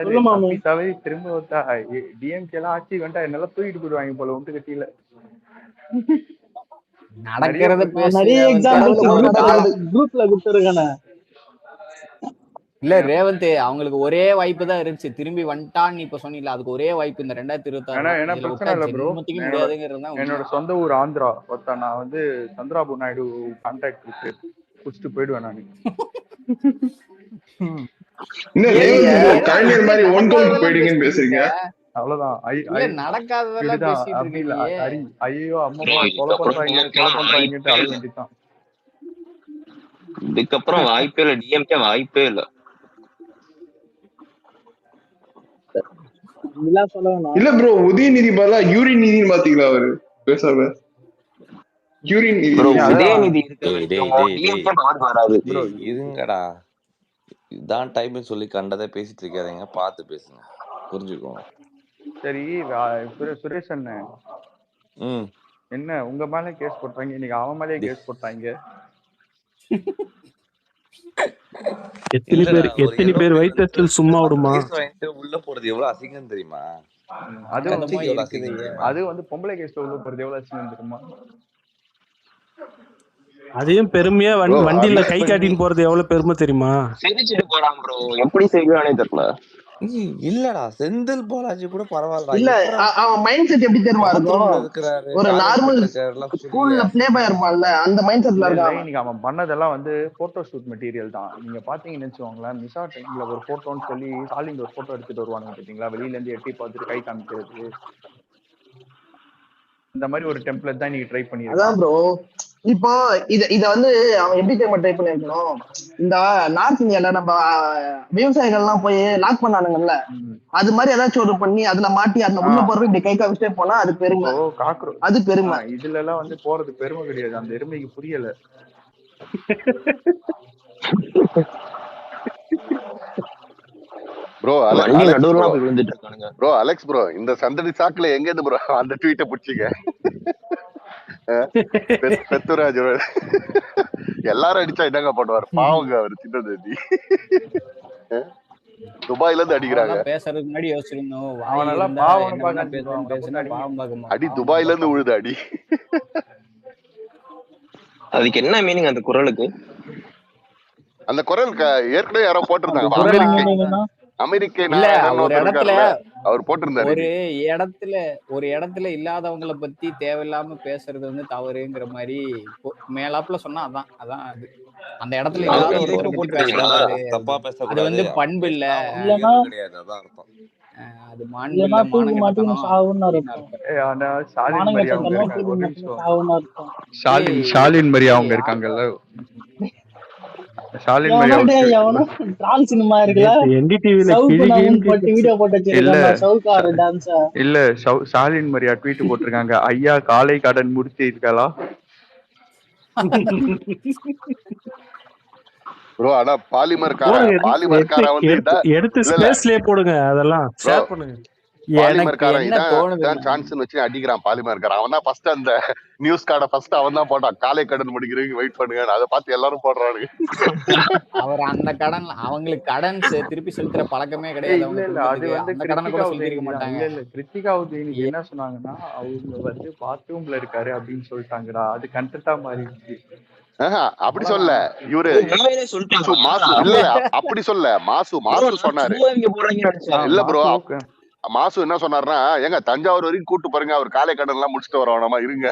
சொல்லு மாமி. தப்பித்தாவே திரும்ப வந்தா டிஎம்கே எல்லாம் ஆட்சி வேண்டாம் என்னால தூக்கிட்டு போயிடுவாங்க போல ஒன்று கட்டியில. நடக்கிறத நிறைய எக்ஸாம்பிள்ஸ் குரூப்ல கொடுத்துருக்கானே. இல்ல ரேவந்த் அவங்களுக்கு ஒரே வாய்ப்பு தான் இருந்துச்சு, திரும்பி வந்துட்டான்னு இப்ப சொன்னீங்களா, அதுக்கு ஒரே வாய்ப்பு இந்த 2026 முடியாதுங்கிறது. என்னோட சொந்த ஊர் ஆந்திரா ஒருத்தா, நான் வந்து சந்திராபு நாயுடு கான்டாக்ட் இருக்கு, குடிச்சிட்டு போயிடுவேன் நானு. கலைஞர் மாதிரி ஓன் கோலுக்கு போயிடுங்கன்னு பேசுறீங்க. அவ்வளவுதான். நடக்காததெல்லாம் பேசிட்டு இருக்கீங்க. ஐயோ அம்மா கொலை பண்றாங்கன்னு அழ வேண்டியதான். இதுக்கப்புறம் வாய்ப்பே இல்ல, டிஎம்கே வாய்ப்பே இல்ல. இல்ல ப்ரோ, உதயநிதி பதிலா யூரின் நிதின்னு பாத்தீங்களா அவரு பேசாம? யூரின் நிதி உதயநிதி இருங்கடா, இதான் டைம் சொல்லி கண்டதை பேசிட்டு இருக்காதீங்க, பார்த்து பேசுங்க, புரிஞ்சுக்கோங்க. சரி சுரேஷ் அண்ணன், என்ன உங்க மேல கேஸ் போட்டாங்க, இன்னைக்கு அவன் மேலே கேஸ் போட்டாங்க. எத்தனை பேர் வைத்தறிச்சல் சும்மா விடுமா? உள்ள போறது எவ்வளவு அசிங்கம் தெரியுமா? அது வந்து பொம்பளை கேஸ்ல உள்ள போறது எவ்வளவு அசிங்கம் தெரியுமா? அதையும் பெருமையா வண்டியில கை காட்டின்னு போறது எவ்வளவு பெருமை தெரியுமா? சிரிச்சிட்டு போறான் ப்ரோ, எப்படி செய்வானே தெரியல. இல்லடா செந்தில் பாலாஜி கூட பரவாயில்ல. இல்ல அவன் மைண்ட் செட் எப்படி தெரியுமா இருக்கும்? ஒரு நார்மல் ஸ்கூல்ல ப்ளே பாய் இருப்பான்ல, அந்த மைண்ட் செட்ல இருக்கான். இன்னைக்கு அவன் பண்ணதெல்லாம் வந்து போட்டோ ஷூட் மெட்டீரியல் தான். நீங்க பாத்தீங்கன்னு வச்சுக்கோங்களேன், மிசா டைம்ல ஒரு போட்டோன்னு சொல்லி ஸ்டாலின் ஒரு போட்டோ எடுத்துட்டு வருவாங்க பாத்தீங்களா, வெளியில இருந்து எட்டி பார்த்துட்டு கை காமிக்கிறது, இந்த மாதிரி ஒரு டெம்ப்ளேட் தான் நீங்க ட்ரை பண்ணி. அதான் ப்ரோ, இப்போ இத வந்து அவன் எப்படி தெரியுமா ட்ரை பண்ணிருக்கணும்? இந்த நார்த் இந்தியால நம்ம விவசாயிகள் எல்லாம் போய் லாக் பண்ணானுங்கல்ல, அது மாதிரி ஏதாச்சும் ஒரு பண்ணி அதுல மாட்டி அதுல உள்ள போறது இப்படி கை காமிச்சிட்டே போனா அது பெருமை. அது பெருமை. இதுல எல்லாம் வந்து போறது பெருமை கிடையாது, அந்த எருமைக்கு புரியல. ப்ரோ அலெக்ஸ் ப்ரோ, இந்த சந்தடி சாக்குல எங்க இருந்து ப்ரோ அந்த ட்வீட்டை பிடிச்சிங்க? பெத்துராஜ் எல்லாரும் அடிச்சா என்னங்க பண்ணுவாரு, பாவங்க அவரு சின்னது. துபாயில இருந்து அடிக்கிறாங்க, பேசுறதுக்கு முன்னாடி யோசிக்கணும். அடி துபாயில இருந்து உழுது அடி. அதுக்கு என்ன மீனிங் அந்த குரலுக்கு? அந்த குரல் ஏற்கனவே யாரோ போட்டிருந்தாங்க, அமெரிக்க அவர் போட்டிருந்தாரு. ஒரு இடத்துல இல்லாதவங்களை பத்தி தேவையில்லாம பேசுறது வந்து தவறுங்கிற மாதிரி மேலாப்புல சொன்னா அதான் அது. அந்த இடத்துல அது வந்து பண்பு இல்ல, அது ஷாலின் மரியா அவங்க இருக்காங்கல்ல, இல்ல ஷாலின் மரியா ட்வீட் போட்டிருக்காங்க, ஐயா காலை கடன் முடிச்சிருக்கா ப்ரோ. ஆனா பாலிமர்கார வந்து எடுத்து ஸ்பேஸ்லயே போடுங்க, அதெல்லாம் ஷேர் பண்ணுங்க. பாலிமர்காரன் இதான் சான்ஸ்னு வச்சு அடிக்கிறான் பாலிமர்காரன். அவன் தான் ஃபர்ஸ்ட் அந்த நியூஸ் கார்டை ஃபர்ஸ்ட் அவன் தான் போட்டான், காலை கடன் முடிக்கிறதுக்கு வெயிட் பண்ணுங்க, அதை பார்த்து எல்லாரும் போடுறாரு. அவர் அந்த கடன் அவங்களுக்கு கடன் திருப்பி செலுத்துற பழக்கமே கிடையாது. அது வந்து கடனை கூட செலுத்திருக்க மாட்டாங்க. இல்ல கிருத்திகா உதயநிதி என்ன சொன்னாங்கன்னா, அவங்க வந்து பாத்ரூம்ல இருக்காரு அப்படின்னு சொல்லிட்டாங்கடா, அது கண்டென்ட்டா மாறிடுச்சு. அப்படி சொல்ல இவரு மாசு இல்ல, அப்படி சொல்ல மாசு சொன்னாரு. இல்ல ப்ரோ, மாசு என்ன சொன்னாருன்னா, எங்க தஞ்சாவூர் வரைக்கும் கூட்டு பாருங்க, அவர் காலை கடன் எல்லாம் முடிச்சுட்டு வரணுமா, இருங்க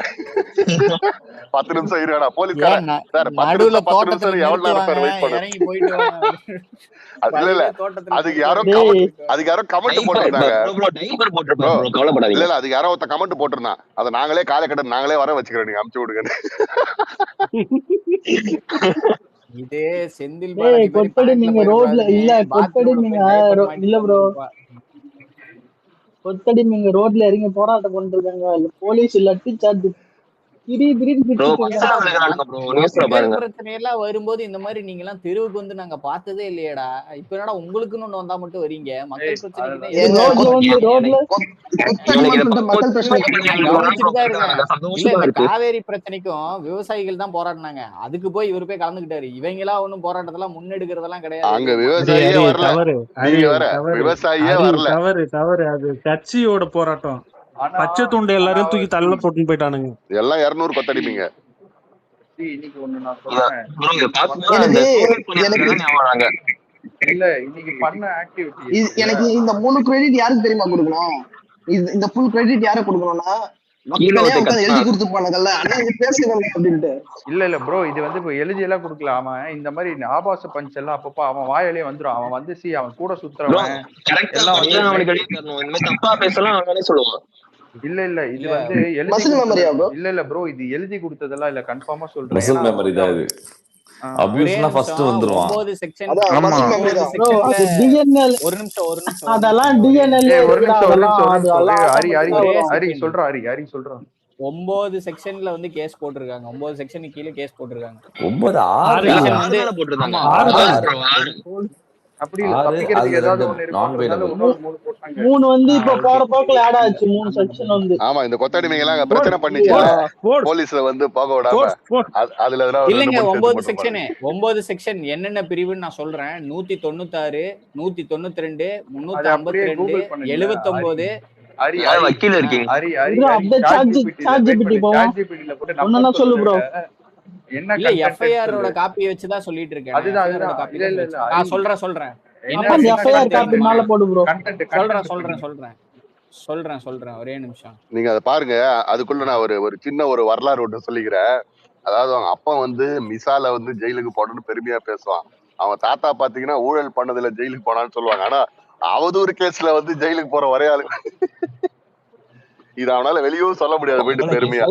10 நிமிஷம் இருங்கடா. போலீஸ்காரன் சார் 10 நிமிஷம் எவ்வளவு நேரம் சார் வெயிட் பண்ணுங்க. இல்ல அதுக்கு யாரோ கமெண்ட் போட்டிருந்தாங்க. இல்ல அதுக்கு யாரோ ஒருத்த கமெண்ட் போட்டிருந்தான், அதை நாங்களே காலை கடன் நாங்களே வர வச்சுக்கிறோம், நீங்க அமுச்சு விடுங்க. இதே செந்தில் கொட்டடி நீங்க ரோட்ல இல்ல, கொட்டடி நீங்க இல்ல ப்ரோ, கொத்தடி நீங்க ரோட்ல இறங்கி போராட்டம் பண்ணிருக்காங்க, போலீஸ் லட்டி சார்ஜ் திடீர்னு ப்ரோ பிடிச்சிட்டு ப்ரோ நியூஸ்ல மக்கள் பாருங்க. பிரச்சனை எல்லாம் வரும்போது இந்த மாதிரி நீங்க எல்லாம் தெருவுக்கு வந்து நாங்க பார்த்ததே இல்லையேடா. இப்ப என்னடா உங்களுக்குன்னு ஒண்ணு வந்தா மட்டும் வரீங்க? மக்கள் பிரச்சனைக்குன்னா ஏங்க ரோட்ல வந்து ரோட்ல கொத்தடிமைன்னு சொல்லிட்டு மக்கள் பிரச்சனை கவனிச்சுட்டு தான் இருக்கேன். இல்ல சந்தோஷமா இந்த இருக்கு. காவேரி பிரச்சனைக்கும் விவசாயிகள் தான் போராடினாங்க. அதுக்கு போய் இவரு போய் கலந்துக்கிட்டாரு. இவங்க எல்லாம் ஒண்ணும் போராட்டத்தெல்லாம் முன்னெடுக்கிறதெல்லாம் கிடையாது. அங்க விவசாயியே வரல, தவறு நீங்க வேற விவசாயியே வரல. தவறு அது கட்சியோட போராட்டம். பச்சை துண்டு எல்லாரையும் தூக்கி தள்ள போட்டுன்னு போயிட்டானுங்க. எல்லாம் 200 கொத்தடிப்பீங்க. இன்னைக்கு ஒண்ணு நான் சொல்றேன். ப்ரோ இத பாக்கும்போது அந்த சூரியன் புண்ணியத்துல தான் ஞாபகம். இல்ல இன்னைக்கு பண்ண ஆக்டிவிட்டி எனக்கு இந்த 3 கிரெடிட் யாருக்கு தெரியுமா கொடுக்கணும்? இந்த ஃபுல் கிரெடிட் யாரை கொடுக்கணும்னா மக்களே உட்கார்ந்து எழுதி கொடுத்துப்பானுங்கல்ல, ஆனா இது பேசுங்க அப்படின்ட்டு. இல்ல ப்ரோ, இது வந்து இப்ப எழுதி எல்லாம் கொடுக்கல. அவன் இந்த மாதிரி ஆபாச பஞ்ச் எல்லாம் அப்பப்ப அவன் வாயிலே வந்துரும். அவன் வந்து அவன் கூட சுத்துறவன் எல்லாம் வந்து அவனுக்கு எழுதி தரணும். இந்த மாதிரி தப்பா பேசலாம் அவனே சொல்லுவான். இல்ல இது வந்து மசில் மெமரியா ப்ரோ? இல்ல ப்ரோ, இது எழுதி கொடுத்ததெல்லாம் இல்ல, கன்ஃபார்மா சொல்றேன். மசில் மெமரி தான் இது. அபியூஸ்னா ஃபர்ஸ்ட் வந்துருவான். 9 செக்ஷன் அதான் மசில் மெமரி தான் ப்ரோ. அது டிஎன்எல் ஒரு நிமிஷம் அதெல்லாம் டிஎன்எல் ஒரு நிமிஷம் அதெல்லாம் ஹரி சொல்றான். ஹரி சொல்றான் 9 செக்ஷன்ல வந்து கேஸ் போட்டிருக்காங்க. 9 செக்ஷனுக்கு கீழ கேஸ் போட்டிருக்காங்க. 9 6 போட்டிருந்தாங்க. அப்படி இல்ல, தப்பிக்கிறதுக்கு ஏதாவது ஒண்ணு இருக்கு. 3 வந்து இப்ப போற போக்குல ஆட் ஆச்சு. 3 செக்ஷன் வந்து. ஆமா, இந்த கொத்தடிமைங்க எல்லாம் பிரச்சனை பண்ணிச்சு, போலீஸ்ல வந்து போக விடாம அதுல இல்லங்க 9 செக்ஷன் என்னென்ன பிரிவுன்னு நான் சொல்றேன். 196, 192, 352, 79. வக்கீல் இருக்கீங்க. ஒண்ணா சொல்லு ப்ரோ. என்ன இல்ல எஃப்ஐஆர் ஓட காப்பியை வச்சு தான் சொல்லிட்டு இருக்கேன். அதுதான் நான் சொல்றேன். என்ன எஃப்ஐஆர் காப்பி மேல போடு ப்ரோ. சொல்றேன் ஒரே நிமிஷம். நீங்க அதை பாருங்க. அதுக்குள்ள நான் ஒரு சின்ன வரலாறு ஒன்று சொல்லிக்கிறேன். அதாவது அவங்க அப்பா வந்து மிசால வந்து ஜெயிலுக்கு போடணும்னு பெருமையா பேசுவான். அவன் தாத்தா பாத்தீங்கன்னா ஊழல் பண்ணதுல ஜெயிலுக்கு போனான்னு சொல்லுவாங்க. ஆனா அவதூறு கேஸ்ல வந்து ஜெயிலுக்கு போற ஒரே ஆளு. இது அவனால வெளியும் சொல்ல முடியாது போயிட்டு பெருமையா.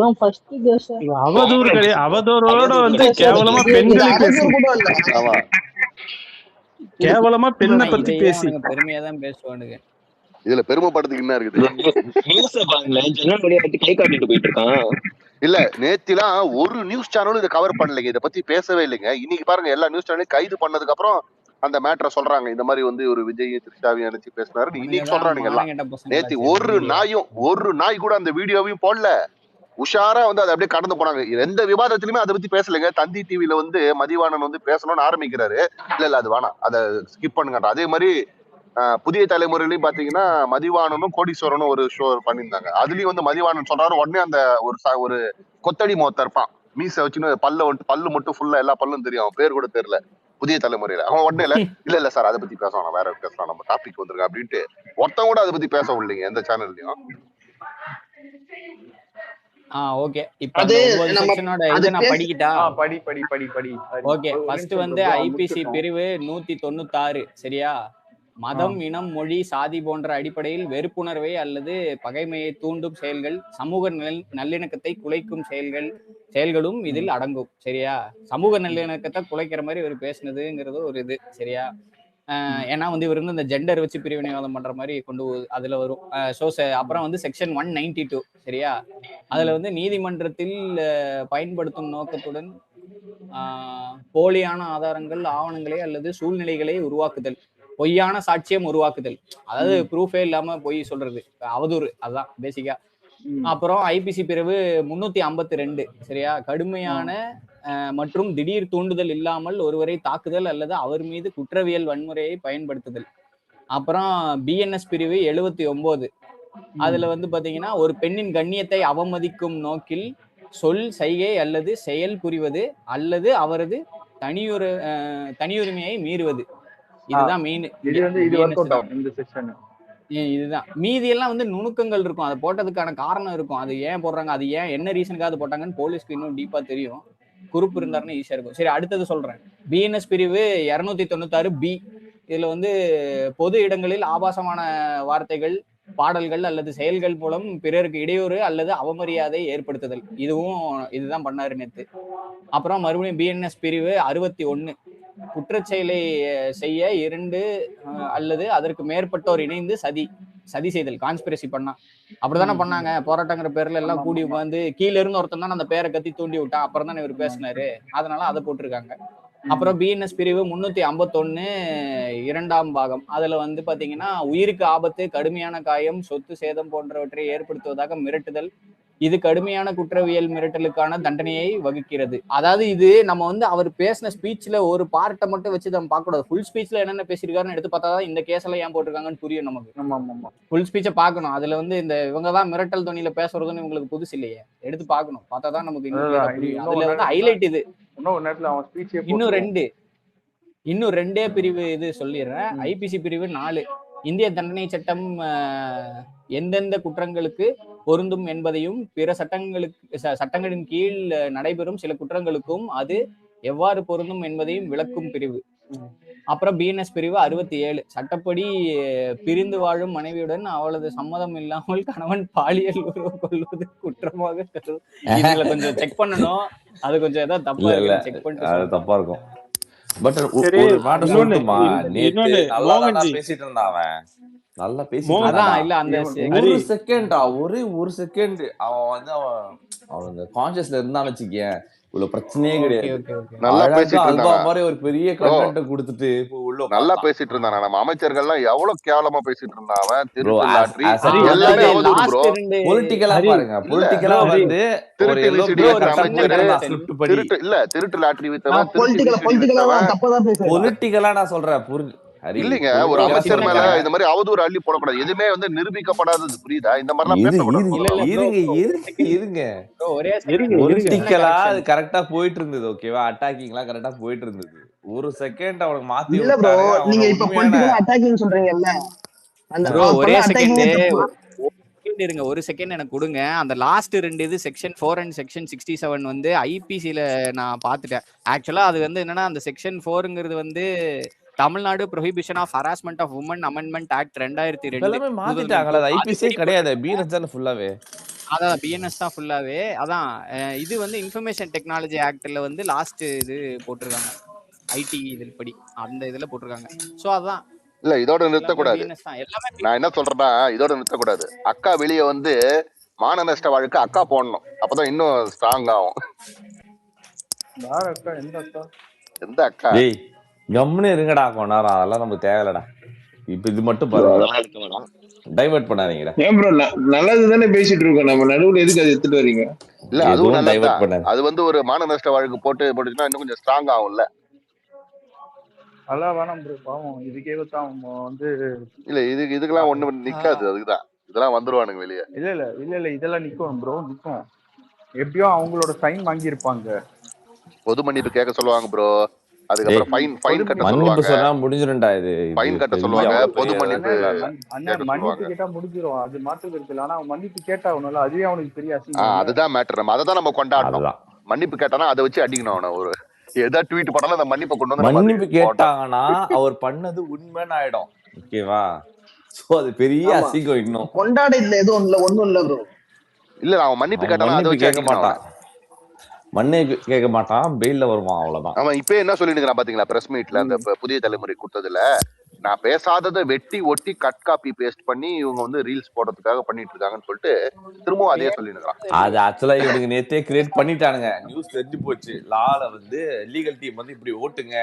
அவதூறு கிடையாது, அவதூறோட வந்து கேவலமா பெண்களை பேசி, ஆமா கேவலமா பெண்ணை பத்தி பேசி பெருமையா தான் பேசுவானுங்க. இதுல பெருமைப்படுறதுக்கு என்ன இருக்குது? நியூஸ்ல பாருங்களேன், ஜன்னல் வழியா கை காட்டிட்டு போயிட்டு இருக்கான். இல்ல நேத்திலாம் ஒரு நியூஸ் சேனலும் இதை கவர் பண்ணலைங்க, இதை பத்தி பேசவே இல்லைங்க. இன்னைக்கு பாருங்க எல்லா நியூஸ் சேனலையும் கைது பண்ணதுக்கு அப்புறம் அந்த மேட்டரை சொல்றாங்க. இந்த மாதிரி வந்து ஒரு விஜய் திரிஷாவையும் நினைச்சு பேசினாரு இன்னைக்கு சொல்றானுங்க எல்லாம். நேத்தி ஒரு நாய் கூட அந்த வீடியோவையும் போடல. உஷாரா வந்து அதை அப்படியே கடந்து போனாங்க. எந்த விவாதத்திலுமே அதை பத்தி பேசலைங்க. தந்தி டிவில வந்து மதிவாணன் வந்து பேசணும்னு ஆரம்பிக்கிறாரு. இல்ல அது வேணாம், அதை ஸ்கிப் பண்ணுங்க. அதே மாதிரி புதிய தலைமுறையிலயும் பாத்தீங்கன்னா மதிவாணனும் கோடீஸ்வரனும் ஒரு ஷோ பண்ணியிருந்தாங்க. அதுலயும் வந்து மதிவாணன் சொல்றாரு, உடனே அந்த ஒரு கொத்தடி மொத்த இருப்பான், மீசை வச்சுன்னு பல்லு மட்டும் ஃபுல்லா எல்லா பல்லும் தெரியும், அவன் பேர் கூட தெரியல புதிய தலைமுறையில. அவன் உடனே இல்ல சார் அதை பத்தி பேசலாம், வேற பேசலாம், நம்ம டாபிக் வந்துருக்க அப்படின்ட்டு ஒருத்தன் கூட அதை பத்தி பேச விடலைங்க எந்த சேனல்லையும். ஓகே, இப்போ அந்த 9 செக்ஷனோட இத நான் படிக்கிட்டா? படி. ஓகே, ஃபர்ஸ்ட் வந்து ஐபிசி பிரிவு 196 சரியா? மதம், இனம், மொழி, சாதி போன்ற அடிப்படையில் வெறுப்புணர்வை அல்லது பகைமையை தூண்டும் செயல்கள், சமூக நல்லிணக்கத்தை குலைக்கும் செயல்களும் இதில் அடங்கும் சரியா? சமூக நல்லிணக்கத்தை குலைக்கிற மாதிரி இவர் பேசுனதுங்கிறது ஒரு இது சரியா? ஏன்னா வந்து இவர் வந்து இந்த ஜெண்டர் வச்சு பிரிவினைவாதம் பண்ற மாதிரி கொண்டு அதுல வரும். அப்புறம் வந்து செக்ஷன் 192 சரியா? அதுல வந்து நீதிமன்றத்தில் பயன்படுத்தும் நோக்கத்துடன் போலியான ஆதாரங்கள், ஆவணங்களை அல்லது சூழ்நிலைகளை உருவாக்குதல், பொய்யான சாட்சியம் உருவாக்குதல், அதாவது ப்ரூஃபே இல்லாம பொய் சொல்றது, அவதூறு, அதுதான் பேசிக்கா. அப்புறம் ஐபிசி பிரிவு 352 சரியா? கடுமையான மற்றும் திடீர் தூண்டுதல் இல்லாமல் ஒருவரை தாக்குதல் அல்லது அவர் மீது குற்றவியல் வன்முறையை பயன்படுத்துதல். அப்புறம் பிஎன்எஸ் பிரிவு 79 அதுல வந்து பாத்தீங்கன்னா ஒரு பெண்ணின் கண்ணியத்தை அவமதிக்கும் நோக்கில் சொல், செய்கை அல்லது செயல் புரிவது அல்லது அவரது தனியுரிமையை மீறுவது. இதுதான் மெயின். இதுதான். மீதி எல்லாம் வந்து நுணுக்கங்கள் இருக்கும், அதை போட்டதுக்கான காரணம் இருக்கும், அது ஏன் போடுறாங்க, அது ஏன் என்ன ரீசனுக்காக போட்டாங்கன்னு போலீஸ்க்கு இன்னும் டீப்பா தெரியும். குரூப் இருந்தாருன்னு ஈஸியா இருக்கும். சரி, அடுத்தது சொல்றேன். பிஎன்எஸ் பிரிவு 296 பி. இதுல வந்து பொது இடங்களில் ஆபாசமான வார்த்தைகள், பாடல்கள் அல்லது செயல்கள் மூலம் பிறருக்கு இடையூறு அல்லது அவமரியாதை ஏற்படுத்துதல், இதுதான் பண்ணாரு நேத்து. அப்புறம் மறுபடியும் பிஎன்எஸ் பிரிவு 61 குற்றச்செயலை செய்ய 2 அல்லது அதற்கு மேற்பட்டோர் இணைந்து சதி செய்தல், கான்ஸ்பிரசி பண்ணா அப்படித்தானே பண்ணாங்க. போராட்டங்கிற பேர்ல எல்லாம் கூடி உட்காந்து கீழ இருந்து ஒருத்தன் தான் அந்த பேரை கத்தி தூண்டி விட்டான். அப்புறம் தானே இவர் பேசினாரு. அதனால அதை போட்டிருக்காங்க. அப்புறம் பிஎன்எஸ் பிரிவு 351 2ஆம் பாகம். அதுல வந்து பாத்தீங்கன்னா உயிருக்கு ஆபத்து, கடுமையான காயம், சொத்து சேதம் போன்றவற்றை ஏற்படுத்துவதாக மிரட்டுதல். இது கடுமையான குற்றவியல் மிரட்டலுக்கான தண்டனையை வகுக்கிறது. அதாவது இது நம்ம வந்து அவர் பேசின ஸ்பீச்ல ஒரு பார்ட்டை மட்டும் வச்சு நம்ம பார்க்க கூடாது. ஃபுல் ஸ்பீச்ல என்னென்ன பேசியிருக்காருன்னு எடுத்து பார்த்தாதான் இந்த கேஸ் எல்லாம் ஏன் போட்டிருக்காங்கன்னு புரியும் நமக்கு. ஃபுல் ஸ்பீச்சை பார்க்கணும். அதுல வந்து இந்த இவங்க தான் மிரட்டல் துணியில பேசுறதுன்னு இவங்களுக்கு புதுசு இல்லையே, எடுத்து பார்க்கணும். பார்த்தாதான் நமக்கு புரியும். அதுல வந்து ஹைலைட் இது. இன்னும் ரெண்டே பிரிவு இது சொல்லிடுறேன். ஐபிசி பிரிவு 4 இந்திய தண்டனை சட்டம் எந்தெந்த குற்றங்களுக்கு பொருந்தும் என்பதையும் பிற சட்டங்களின் கீழ் நடைபெறும் சில குற்றங்களுக்கும் அது எவ்வாறு பொருந்தும் என்பதையும் விளக்கும் பிரிவு. அப்புறம் பிஎன்எஸ் பிரிவு 67 சட்டப்படி பிரிந்து வாழும் மனைவியுடன் அவளது சம்மதம் இல்லாமல் கணவன் பாலியல் உறவு கொள்வது குற்றமாக கருது. இதுல கொஞ்சம் செக் பண்ணணும். அது கொஞ்சம் ஏதாவது தப்பா இருக்கு, செக் பண்ணிட்டு தப்பா இருக்கும். பட் ஒரு மாட்ட சொல்லட்டுமா, நேத்து நல்லா பேசிட்டு இருந்தான் அவன், நல்லா பேசிட்டு ஒரு செகண்ட் ஒரு செகண்ட் அவன் வந்து அவன் கான்சியஸ்ல இருந்தான்னு வச்சுக்கேன், இவ்வளவு பிரச்சனையே கிடையாது. நல்லா பேசிட்டு இருந்தான் மாதிரி ஒரு பெரிய கண்டென்ட் கொடுத்துட்டு உள்ள நல்லா பேசிட்டு இருந்தான். நம்ம அமைச்சர்கள் எல்லாம் எவ்வளவு கேவலமா பேசிட்டு இருந்தான். அவன் பொலிட்டிக்கலா பாருங்க, பொலிட்டிக்கலா வந்து திருட்டு லாட்டரி வித்தவன் பொலிட்டிக்கலா நான் சொல்றேன் புரிஞ்சு இல்லைங்க. ஒரு அமைச்சர் மேல இந்த மாதிரி அவதூறு அள்ளி போடக்கூடாது. எதுவுமே வந்து நிரூபிக்கப்படாதது, புரியுதா? இந்த மாதிரி பொலிட்டிக்கலா அது கரெக்டா போயிட்டு இருந்தது. ஓகேவா, அட்டாக்கிங் எல்லாம் கரெக்டா போயிட்டு இருந்தது. ஒரு செகண்ட் அவனுக்கு மாத்தி நீங்க இப்ப பொலிட்டிக்கலா அட்டாக்கிங் சொல்றீங்கல்ல, அந்த ஒரே செகண்ட் இருங்க, ஒரு செகண்ட் எனக்கு கொடுங்க. அந்த லாஸ்ட் 2 இது செக்ஷன் 4 அண்ட் செக்ஷன் 67 வந்து ஐபிசில நான் பாத்துட்டேன். ஆக்சுவலா அது வந்து என்னன்னா, அந்த செக்ஷன் 4ங்கிறது வந்து Tamil Nadu prohibition of harassment of women amendment act 2002 எல்லாமே மாத்திட்டாங்களா? அது ஐபிசி கிடையாது, பிஎன்எஸ் தான் ஃபுல்லாவே. அதான் பிஎன்எஸ் தான் ஃபுல்லாவே. அதான் இது வந்து இன்ஃபர்மேஷன் டெக்னாலஜி ஆக்ட்ல வந்து லாஸ்ட் இது போட்டிருக்காங்க, ஐடி இதில் படி அந்த இதுல போட்டிருக்காங்க. சோ அதான் இல்ல, இதோட நிறுத்தக்கூடாது. நான் என்ன சொல்றேன்னா, இதோட நிறுத்தக்கூடாது. அக்கா வெளியே வந்து மான நஷ்ட வழக்கு அக்கா போடணும், அப்பதான் இன்னும் ஸ்ட்ராங் ஆகும். எந்த அக்கா? கம்முன்னு இருங்கடா கொண்டாரம், அதெல்லாம் நமக்கு தேவையில்லடா. இப்ப இது மட்டும் பாருங்க, டைவர்ட் பண்ணாதீங்கடா. ஏன் ப்ரோ, நல்லது தானே பேசிட்டு இருக்கோம், நம்ம நடுவுல எதுக்கு அதை எடுத்துட்டு வரீங்க? இல்ல, அதுவும் டைவர்ட் பண்ணாது. அது வந்து ஒரு மான நஷ்ட வழக்கு போட்டுச்சுன்னா இன்னும் கொஞ்சம் ஸ்ட்ராங் ஆகும்ல. அதெல்லாம் வேணாம் ப்ரோ, பாவம். இதுக்கே தான் வந்து இல்ல, இதுக்கெல்லாம் ஒண்ணு நிக்காது. அதுக்குதான் இதெல்லாம் வந்துருவானுங்க வெளியே. இல்ல இதெல்லாம் நிக்கும் ப்ரோ, நிக்கும். எப்படியோ அவங்களோட சைன் வாங்கி இருப்பாங்க. பொது மன்னிப்பு கேட்க சொல்லுவாங்க ப்ரோ. அதுக்கப்புறம் ஃபைன் கட்ட சொல்லுவாங்க. சொன்னா முடிஞ்சிரும்டா, இது ஃபைன் கட்ட சொல்லுவாங்க. பொது மன்னிப்பு மன்னிப்பு கேட்டா முடிஞ்சிரும், அது மாற்று இருக்குல்ல. ஆனா மன்னிப்பு கேட்டா அவனால அதுவே அவனுக்கு பெரிய அசிங்கம். அதுதான் மேட்டர். நம்ம அதை தான் நம்ம கொண்டாடணும். மன்னிப்பு கேட்டானா அதை வச்சு அடிக்கணும் அவனை. ஒரு ஏதாவது ட்வீட் பண்ணாலும் அந்த மன்னிப்பை கொண்டு வந்து மன்னிப்பு கேட்டாங்கன்னா அவர் பண்ணது உண்மைன்னு ஆயிடும். ஓகேவா? சோ அது பெரிய அசிங்கம். இன்னும் கொண்டாட இல்ல, எதுவும் இல்ல, ஒண்ணும் இல்ல ப்ரோ. இல்ல, அவன் மன்னிப்பு கேட்டானா அதை வச்சு கேட்க மாட்டான், மண்ணே கேட்க மாட்டான், பெயில்ல வருவான், அவ்வளவுதான். அவன் இப்ப என்ன சொல்லிட்டு பாத்தீங்களா பிரஸ் மீட்ல, அந்த புதிய தலைமுறை கொடுத்ததுல நான் பேசாததை வெட்டி ஒட்டி கட் காப்பி பேஸ்ட் பண்ணி இவங்க வந்து ரீல்ஸ் போடுறதுக்காக பண்ணிட்டு இருக்காங்கன்னு சொல்லிட்டு திரும்பவும் அதே சொல்லிருக்கான். அது ஆக்சுவலா இவங்க நேத்தே கிரியேட் பண்ணிட்டானுங்க, நியூஸ் தெரிஞ்சு போச்சு. லால வந்து லீகல் டீம் வந்து இப்படி ஓட்டுங்க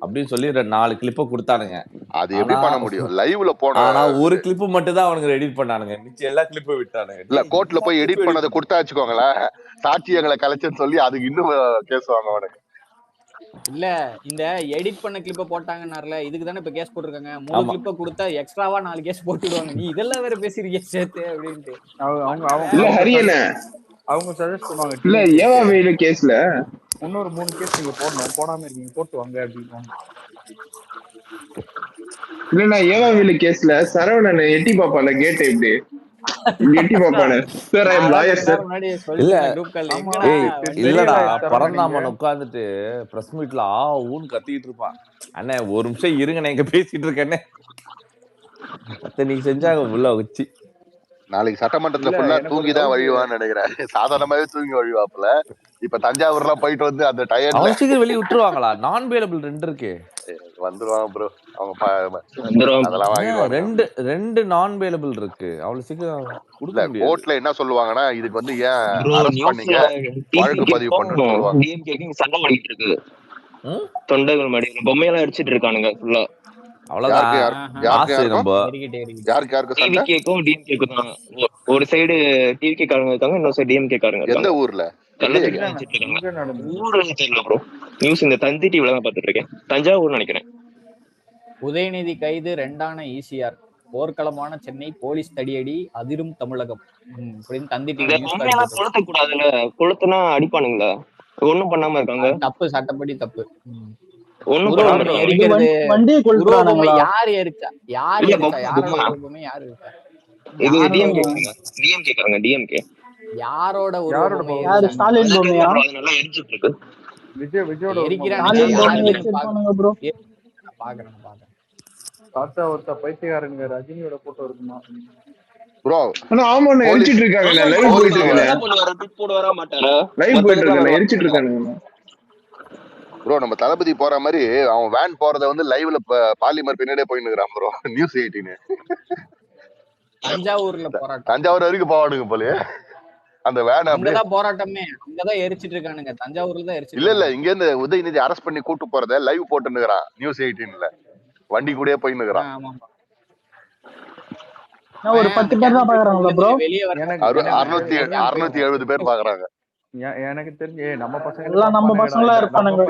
அப்படின்னு சொல்லி 4 கிளிப்ப கொடுத்தானுங்க. அது எப்படி பண்ண முடியும்? லைவ்ல போனா ஒரு கிளிப் மட்டும் தான் அவனுங்க எடிட் பண்ணானுங்க, மிச்சம் எல்லா கிளிப்பும் விட்டானுங்க. இல்ல, கோர்ட்ல போய் எடிட் பண்ணதை கொடுத்தா வச்சுக்கோங்களேன், சாட்சியங்களை கலைச்சுன்னு சொல்லி அதுக்கு இன்னும் கேசுவாங்க அவனுக்கு. இல்ல, இந்த எடிட் பண்ண கிளிப்ப போட்டாங்கன்னார்ல, இதுக்கு தானே இப்ப கேஸ் போட்டிருக்காங்க. 3 கிளிப்ப கொடுத்தா எக்ஸ்ட்ராவா 4 கேஸ் போட்டுடுவாங்க. நீ இதெல்லாம் வேற பேசுறீங்க சேர்த்து அப்படின்ட்டு. இல்ல ஹரியன அவங்க சஜஸ்ட் பண்ணுவாங்க. இல்ல ஏவா வேலு கேஸ்ல இன்னொரு 3 கேஸ் நீங்க போடணும், போடாம இருக்கீங்க, போட்டு வாங்க அப்படின்றாங்க. இல்ல, ஏவா வேலு கேஸ்ல சரவணன் எட்டி பாப்பால கேட் எப்படி எட்டி பாப்பானு சார், ஐ அம் லாயர் சார். இல்லடா, பரந்தாமன் உட்கார்ந்துட்டு பிரஸ் மீட்ல ஊன்னு கத்திட்டு இருப்பான். அண்ணே ஒரு நிமிஷம் இருங்க, நான் இங்க பேசிட்டு இருக்கேன்னு நீங்க செஞ்சாங்க உள்ள வச்சு. நாளைக்கு சட்டமன்றத்துல ஃபுல்லா தூங்கிதான் வழிவான்னு நினைக்கிறேன். சாதாரணமாவே தூங்கி வழிவாப்புல. இப்ப தஞ்சாவூர்லாம் போயிட்டு வந்து அந்த டயர்ல வெளியே விட்டுருவாங்களா? நான் வேலபிள் 2 இருக்கு. வந்துருவாங்க ப்ரோ. அவங்க வந்துருவாங்க. அதெல்லாம் வாங்கிடுவாங்க. ரெண்டு நான் வேலபிள் இருக்கு, அவ்வளவு சீக்கிரம் இல்ல கொடுக்க முடியாது. கோர்ட்ல என்ன சொல்லுவாங்கன்னா, இதுக்கு வந்து ஏன் ப்ரோ அரெஸ்ட் பண்ணீங்க, நியூஸ்ல வழக்கு பதிவு பண்ணுன்னு சொல்லுவாங்க. டிஎம்கேக்கு சண்டை ஓடிட்டு இருக்கு. தொண்டைகள் மாடி பொம்மையெல்லாம் அடிச்சிட்டு இருக்கானுங்க ஃபுல்லா. அவ்வளவுதான். யாருக்கு சண்டை? டிவிகேக்கும் டிஎம்கேக்கும் தான். ஒரு சைடு டிவிகே காரங்க இருக்காங்க, இன்னொரு சைடு டிஎம்கே காரங்க. எந்த ஊர்ல? ஊர்ல தெரியல ப்ரோ. நியூஸ் இந்த தந்தி டிவில தான் பாத்துட்டு இருக்கேன். தஞ்சாவூர் நினைக்கிறேன். உதயநிதி கைது 2ஆன ஈசிஆர், போர்க்களமான சென்னை, போலீஸ் தடியடி, அதிரும் தமிழகம். தந்தி டிவி கொளுத்த கூடாதுல, கொளுத்துனா அடிப்பானுங்களா? ஒண்ணும் பண்ணாம இருக்காங்க. தப்பு, சட்டப்படி தப்பு. ஒண்ணும் பண்ணாம இருக்காங்க. யாரு எரிச்சா? யாரு எரிச்சா? யாரு இருக்கா? இது டிஎம்கே காரங்க. டிஎம்கே யாரோட யாரு? ஸ்டாலின் பொம்மையா? நல்லா எரிஞ்சிட்டு இருக்கு. விஜயோட பாக்குறேன். தாத்தா ஒருத்த பைத்தியக்காரங்க ரஜினியோட போட்டோ இருக்குமா ப்ரோ? ஆமா எரிச்சிட்டு இருக்காங்க. லைவ் போயிட்டு இருக்காங்க. ப்ரோ நம்ம தளபதி போற மாதிரி அவன் வேன் போறத வந்து லைவ்ல பாலிமர் பின்னாடியே போயிட்டு இருக்கான் ப்ரோ. நியூஸ் 18 தஞ்சாவூர்ல போராட்டம். தஞ்சாவூர் வரைக்கும் போவானுங்க போலயே அந்த வேன். அங்கதான் போராட்டமே, அங்கதான் எரிச்சிட்டு இருக்கானுங்க. தஞ்சாவூர்ல தான் எரிச்சிட்டு. இல்ல இங்க இருந்து உதயநிதி அரெஸ்ட் பண்ணி கூட்டு போறத லைவ் போட்டுன்னுக்குறான் நியூஸ் 18ல. வண்டி கூட போயின்னுக்குறான். ஒரு 10 பேர் தான் பாக்குறாங்களா ப்ரோ? 670 பேர் பாக்குறாங்க. எனக்கு தெரிஞ்சு நம்ம பசங்க எல்லாம் நம்ம பசங்களா இருப்பானுங்க.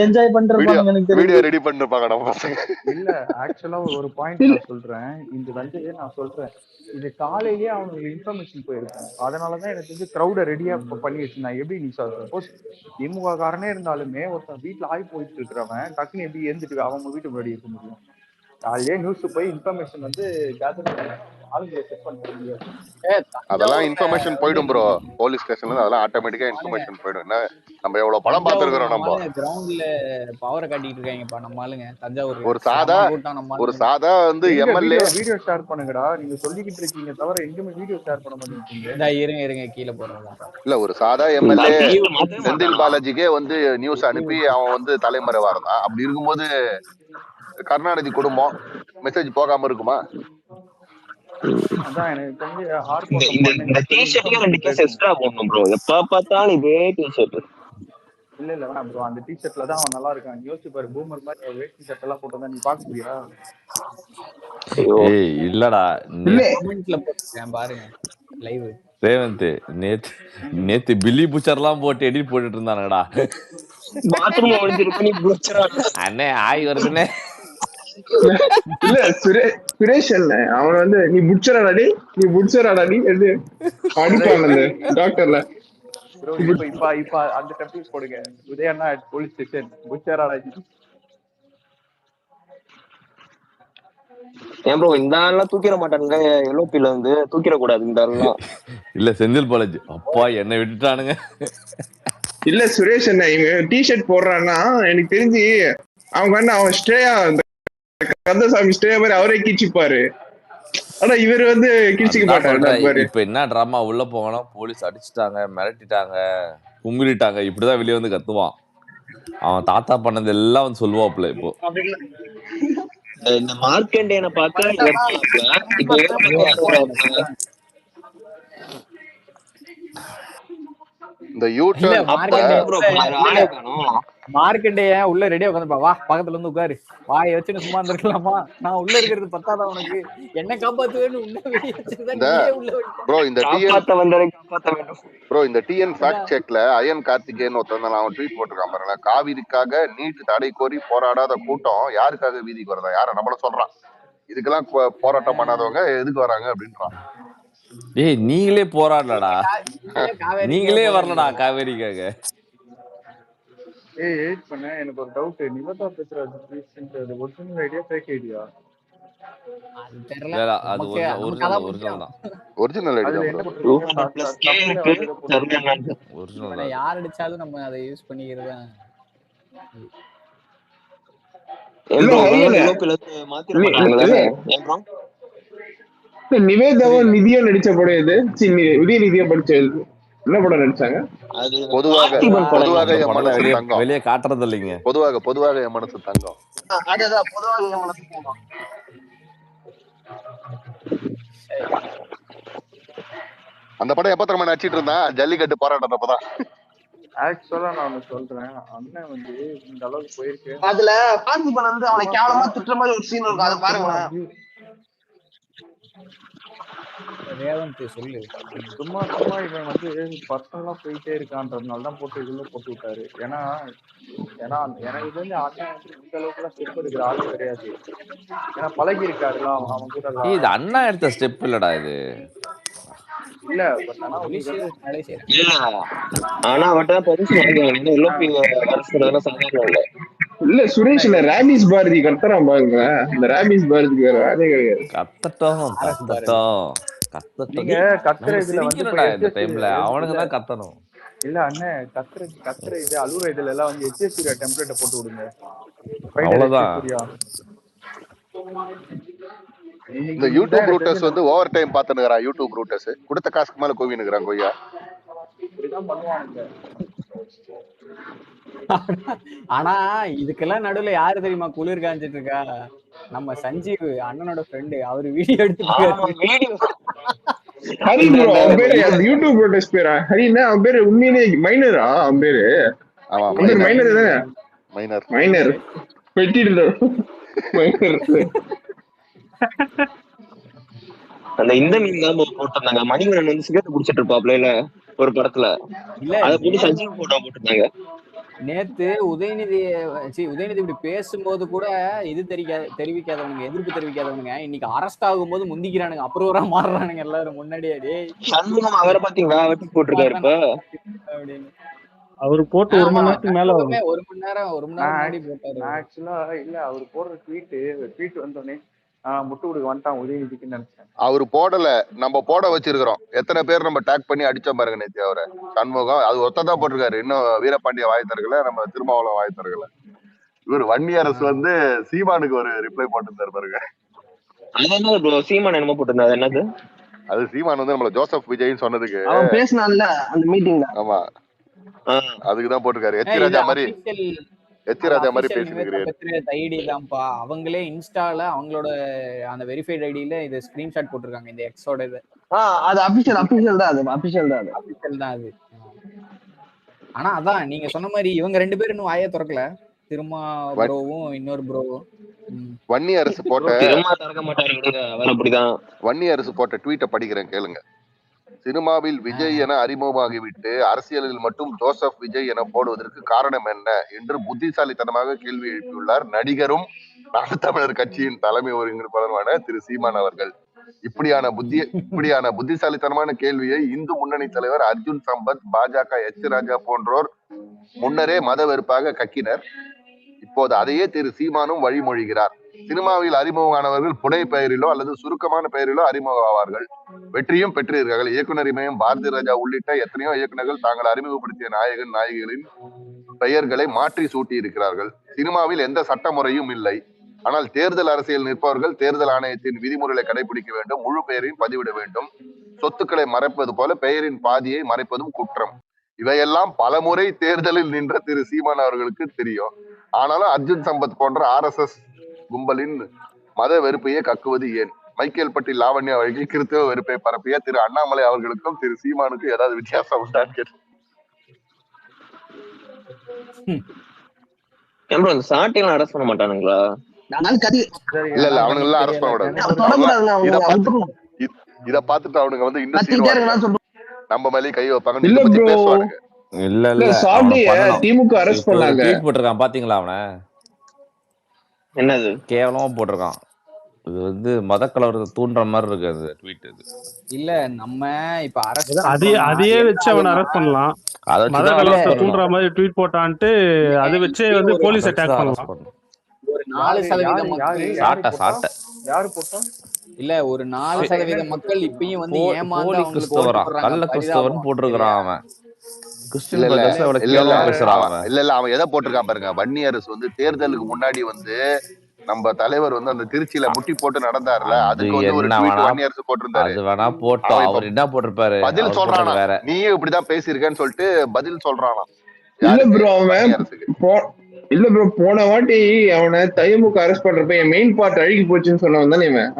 என்ஜாய் பண்றாங்க. எனக்கு தெரியும். வீடியோ ரெடி பண்ணிருப்பாங்க நம்ம பசங்க. இல்ல ஆக்சுவலா ஒரு பாயிண்ட் நான் சொல்றேன். இந்த வந்து நான் சொல்றேன், இது காலையிலேயே அவங்களுக்கு இன்ஃபர்மேஷன் போயிருக்கும். அதனாலதான் எனக்கு தெரிஞ்சு கிரௌட ரெடியா பண்ணி வச்சிருந்தாங்க. எப்படி நீ சப்போஸ் திமுக காரனே இருந்தாலுமே ஒருத்தன் வீட்டுல ஆகி போயிட்டு இருக்கிறவன் டக்குன்னு எப்படி எழுந்துட்டு அவங்க வீட்டு முன்னாடி இருக்க முடியும்? காலையிலே நியூஸ் போய் இன்ஃபர்மேஷன் வந்து கேதர் பண்ணி ஆளுங்களை செட் பண்ண முடியாது. அதெல்லாம் இன்ஃபர்மேஷன் போயிடும் ப்ரோ. போலீஸ் ஸ்டேஷன்ல அதெல்லாம் ஆட்டோமேட்டிக்கா இன்ஃபர்மேஷன் போயிடும். என்ன நம்ம எவ்வளவு படம் பார்த்திருக்கிறோம். நம்ம கிரவுண்ட்ல பவரை காட்டிட்டு இருக்காங்கப்பா நம்ம ஆளுங்க. தஞ்சாவூர் ஒரு சாதா வந்து எம்எல்ஏ வீடியோ ஷேர் பண்ணுங்கடா. நீங்க சொல்லிக்கிட்டு இருக்கீங்க தவிர எங்கேயுமே வீடியோ ஷேர் பண்ண மாட்டேங்கிறீங்க. இருங்க கீழே போறதா? இல்ல ஒரு சாதா எம்எல்ஏ செந்தில் பாலாஜிக்கே வந்து நியூஸ் அனுப்பி அவன் வந்து தலைமறைவா இருந்தான். அப்படி இருக்கும்போது கருணாநிதி குடும்பம் மெசேஜ் போகாம இருக்குமா? அதான் எனக்கு இல்ல வேணாம் ப்ரோ. அந்த டிஷர்ட்ல தான் அவன் நல்லா இருக்கான். யோசிச்சு பாரு, பூமர் மாதிரி வேஷ்டி ஷர்ட் எல்லாம் போட்டா நீ பாக்க முடியா? இல்லடா பாருங்க லைவ். ரேவந்த் நேத்து பில்லி புச்சர்லாம் போட்டு எடிட் போட்டுட்டு இருந்தானுடா. அண்ணே ஆய் வருதுன்னே. இல்ல சுரேஷ் அண்ணே அவன் வந்து நீ புட்சராடாடி அடிப்பாங்க டாக்டர்ல. இப்ப அந்த டெம்ப்ளேட் போடுங்க. உதயண்ணா போலீஸ் ஸ்டேஷன் புட்சராடாடி. ஏன் ப்ரோ இந்த ஆள்லாம் தூக்கிட மாட்டானுங்க? எல்ஓபில வந்து தூக்கிட கூடாது இந்த ஆள்லாம். இல்ல செந்தில் பாலாஜி அப்பா என்ன விட்டுட்டானுங்க. இல்ல சுரேஷ் அண்ணா இவன் டிஷர்ட் போடுறான்னா எனக்கு தெரிஞ்சு அவங்க அவன் ஸ்டேயா கந்தசாமி ஸ்டே மாதிரி அவரே கிழிச்சுப்பாரு. ஆனா இவர் வந்து கிழிச்சிக்க மாட்டாரு. இப்ப என்ன டிராமா உள்ள போனா போலீஸ் அடிச்சுட்டாங்க, மிரட்டிட்டாங்க, கும்பிட்டாங்க, இப்படிதான் வெளியே வந்து கத்துவான். அவன் தாத்தா பண்ணது எல்லாம் வந்து சொல்லுவாப்ல. இப்போ இந்த மார்க்கண்டேயனை பார்த்தா இந்த யூடியூப் மார்க்கெட்டையே உள்ள ரெடியா உட்காந்து வா பக்கத்துல இருந்து உட்காரு வாயை வச்சுன்னு சும்மா இருந்திருக்கலாமா? நான் உள்ள இருக்கிறது பத்தாதான் உனக்கு? என்ன காப்பாத்துவேன்னு இந்த டிஎன் ஃபேக்ட் செக்ல அயன் கார்த்திகேயன் ஒருத்தன் அவன் ட்வீட் போட்டிருக்கான் பாருங்க. காவிரிக்காக நீட் தடை கோரி போராடாத கூட்டம் யாருக்காக வீதிக்கு வருதா? யார நம்மள சொல்றான்? இதுக்கெல்லாம் போராட்டம் பண்ணாதவங்க எதுக்கு வராங்க அப்படின்றான். ஏய் நீங்களே போராடலடா, நீங்களே வரலடா காவேரிக்காக. எடிட் பண்ண எனக்கு ஒரு டவுட். நிவதா பேசுறது ஒரிஜினல் ஐடியா ஃபேக் ஐடியா? அது ஒரிஜினல் தான். Original idea original. யார் அடிச்சாலும் நம்ம அதை யூஸ் பண்ணிக்கிறதா? நிவேதாவும் நிதியும் நடிச்ச படம் இது. உதயநிதியா படிச்சது. என்ன படம் நடிச்சாங்க? பொதுவாக என் மனசு தங்கம். வெளியே காட்டுறது இல்லைங்க. பொதுவாக என் மனசு தங்கம். அதுதான் பொதுவாக என் மனசு தங்கம். அந்த படம் எப்ப தரமா நடிச்சிட்டு இருந்தான்? ஜல்லிக்கட்டு போராட்டப்பதான். ஆக்சுவலா நான் ஒண்ணு சொல்றேன், அண்ணன் வந்து இந்த அளவுக்கு போயிருக்கு. அதுல பார்த்திபன் வந்து அவனை கேவலமா திட்டுற மாதிரி ஒரு சீன் இருக்கும், அதை பாருங்க. சொல்லு. சும்மா இவன் வந்து பர்சனலா போயிட்டே இருக்கான்றதுனால தான் போட்டு இதுல போட்டு விட்டாரு. ஏன்னா எனக்கு தெரிஞ்ச அண்ணன் வந்து இந்த அளவுக்கு எல்லாம் ஸ்டெப் எடுக்கிற ஆளு கிடையாது. ஏன்னா பழகி இருக்காருல அவன் கூட. இது அண்ணா எடுத்த ஸ்டெப் இல்லடா இது. இல்ல ஆனா அவட்ட பரிசு இல்ல சுரேஷ் இல்ல ரேபிஸ் பாரதி கத்துறான் பாருங்க. இந்த ரேபிஸ் பாரதிக்கு வேற வேலையே கிடையாது. நீங்க கத்துற இதுல வந்து இந்த டைம்ல அவனுங்க தான் கத்தணும். இல்ல அண்ணன் கத்துற இது அலுவலக இதுல எல்லாம் வந்து HSC டெம்ப்ளேட்டை போட்டு விடுங்க. அவ்வளவுதான். இந்த யூடியூப் ரூட்டர்ஸ் வந்து ஓவர் டைம் பாத்துனுக்குறான். யூடியூப் ரூட்டர்ஸ் கொடுத்த காசுக்கு மேல கோவினுக்குறான் கொய்யா. இப்படிதான் பண்ணுவானுங்க. ஆனா இதுக்கெல்லாம் நடுவுல யாரு தெரியுமா குளிர் காஞ்சிட்டு இருக்கா? நம்ம சஞ்சீவ் அண்ணனோட ஃப்ரெண்டு. அவரு வீடியோ எடுத்து ஹரி ப்ரோ அவன் பேரு யூடியூப் ரூட்டர்ஸ் பேரா? ஹரினா அவன் பேரு உண்மையிலே மைனரா? அவன் பேரு மைனர் தானே? மைனர் பெட்டிட்டு அந்த இந்த மீன் தான் போட்டிருந்தாங்க. மணிவரன் வந்து சிகரெட் குடிச்சிட்டு இருப்பாப்ல ஒரு படத்துல. அதை போட்டு சஞ்சீவ் போட்டோ போட்டிருந்தாங்க. நேத்து உதயநிதி இப்படி பேசும்போது கூட இது தெரிவிக்காதவனுங்க, எதிர்ப்பு தெரிவிக்காதவனுங்க இன்னைக்கு அரெஸ்ட் ஆகும்போது முந்திக்கிறானுங்க, அப்ரூவரா மாறுறானுங்க எல்லாரும் முன்னாடியே. சண்முகம் அவரை பாத்தீங்களா வெட்டி போட்டிருக்காரு இப்ப அப்படின்னு. அவரு போட்டு 1 மணி நேரத்துக்கு மேல 1 மணி நேரம் முன்னாடி போட்டாரு. ஆக்சுவலா இல்ல அவர் போடுற ட்வீட் வந்தோடனே முட்டு கொடுக்க வந்துட்டான் உதயநிதிக்குன்னு நினைச்சேன். அவரு போடல, நம்ம போட வச்சிருக்கிறோம். எத்தனை பேர் நம்ம டேக் பண்ணி அடிச்சோம் பாருங்க நேத்தி அவரை. சண்முகம் அது ஒத்ததான் போட்டிருக்காரு. இன்னும் வீரபாண்டிய வாய்த்தர்கள, நம்ம திருமாவளவன் வாய்த்தர்கள. இவர் வன்னி அரசு வந்து சீமானுக்கு ஒரு ரிப்ளை போட்டிருந்தாரு பாருங்க. சீமான் என்னமோ போட்டிருந்தாரு. என்னது அது? சீமான் வந்து நம்மள ஜோசப் விஜய்னு சொன்னதுக்கு அவன் பேசினான்ல அந்த மீட்டிங்ல. ஆமா அதுக்குதான் போட்டிருக்காரு. எச்ராஜா மாதிரி ஐடிதான்ப்பா. அவங்களே இன்ஸ்டால அவங்களோட அந்த வெரிஃபைட் ஐடியில இது ஸ்கிரீன்ஷாட் போட்டிருக்காங்க. இந்த எக்ஸோட இது அது அபிஷியல் தான் அது. ஆனா அதான் நீங்க சொன்ன மாதிரி இவங்க 2 பேரும் இன்னும் வாயை திறக்கல. திருமா ப்ரோவும் இன்னொரு ப்ரோவும். வன்னி அரசு போட்ட அப்படிதான் வன்னி அரசு போட்ட ட்வீட்டை படிக்கிறேன் கேளுங்க. சினிமாவில் விஜய் என அறிமுகமாகிவிட்டு அரசியலில் மட்டும் ஜோசப் விஜய் என போடுவதற்கு காரணம் என்ன என்று புத்திசாலித்தனமாக கேள்வி எழுப்பியுள்ளார் நடிகரும் நாம் தமிழர் கட்சியின் தலைமை ஒருங்கிணைப்பாளருமான திரு சீமான் அவர்கள். இப்படியான புத்திசாலித்தனமான கேள்வியை இந்து முன்னணி தலைவர் அர்ஜுன் சம்பத், பாஜக ராஜா போன்றோர் முன்னரே மத வெறுப்பாக கக்கினர். இப்போது அதையே திரு சீமானும் வழிமொழிகிறார். சினிமாவில் அறிமுகமானவர்கள் புனை பெயரிலோ அல்லது சுருக்கமான பெயரிலோ அறிமுகம் ஆவார்கள். வெற்றியும் பெற்றிருக்கிறார்கள். இயக்குனர் இமயம், பாரதி ராஜா உள்ளிட்ட எத்தனையோ இயக்குநர்கள் தாங்கள் அறிமுகப்படுத்திய நாயகன் நாயகிகளின் பெயர்களை மாற்றி சூட்டி இருக்கிறார்கள். சினிமாவில் எந்த சட்ட முறையும் இல்லை. ஆனால் தேர்தல் அரசியல் நிற்பவர்கள் தேர்தல் ஆணையத்தின் விதிமுறைகளை கடைபிடிக்க வேண்டும். முழு பெயரையும் பதிவிட வேண்டும். சொத்துக்களை மறைப்பது போல பெயரின் பாதியை மறைப்பதும் குற்றம். இவையெல்லாம் பலமுறை தேர்தலில் நின்ற திரு சீமான் அவர்களுக்கு தெரியும். ஆனாலும் அர்ஜுன் சம்பத் போன்ற RSS கும்பலின் மத வெறுப்பையே கக்குவது ஏன்? மைக்கேல் பட்டி லாவண்யா வழக்கில் கிறிஸ்தவ வெறுப்பை பரப்பிய திரு அண்ணாமலை அவர்களுக்கும் திரு சீமானுக்கும் ஏதாவது வித்தியாசம் உண்டான்னு கேட்டு அரெஸ்ட் பண்ண மாட்டானுங்களா? இல்ல அவனுங்க எல்லாம் அரெஸ்ட் பண்ண கூடாது. இத பாத்துட்டு அவனுங்க வந்து இன்னும் நம்ம மேலேயே கை வைப்பாங்க, பேசுவானுங்க. இல்ல திமுக அரெஸ்ட் பண்ணாங்க. ட்வீட் போட்டிருக்கான் பாத்தீங்களா? அவனை என்னது கேவலமா போட்டிருக்கான். இது வந்து மத கலவரத்தை தூண்டுற மாதிரி இருக்கு அந்த ட்வீட். இது இல்ல நம்ம இப்ப அரசு அதையே வச்சு அவனை அரெஸ்ட் பண்ணலாம். மத கலவரத்தை தூண்டுற மாதிரி ட்வீட் போட்டான்ட்டு அதை வச்சே வந்து போலீஸ் அட்டாக் பண்ணலாம். ஒரு 4% மக்கள் யாரு போட்டா இல்ல ஒரு 4% மக்கள் இப்பயும் வந்து ஏமாந்து கள்ள கிறிஸ்தவன் போட்டிருக்கிறான் அவன். இல்ல அவன் எதை போட்டிருக்கான் பாருங்க. வன்னி அரசு வந்து தேர்தலுக்கு முன்னாடி வந்து நம்ம தலைவர் வந்து அந்த திருச்சியில முட்டி போட்டு நடந்தாருல, அதுக்கு வந்து ஒரு ட்வீட் 1 இயர்ஸ் போட்டிருந்தாரு. அது வேணா போட்டோம். அவர் என்ன போட்டிருப்பாரு? பதில் சொல்றானா, நீயும் இப்படிதான் பேசியிருக்கேன்னு சொல்லிட்டு பதில் சொல்றானா. இல்ல ப்ரோ அவன் இல்ல ப்ரோ போன வாட்டி அவனை திமுக அரெஸ்ட் பண்றப்ப என் மெயின் பார்ட் அழுகி போச்சுன்னு சொன்னவன் தானே இவன்.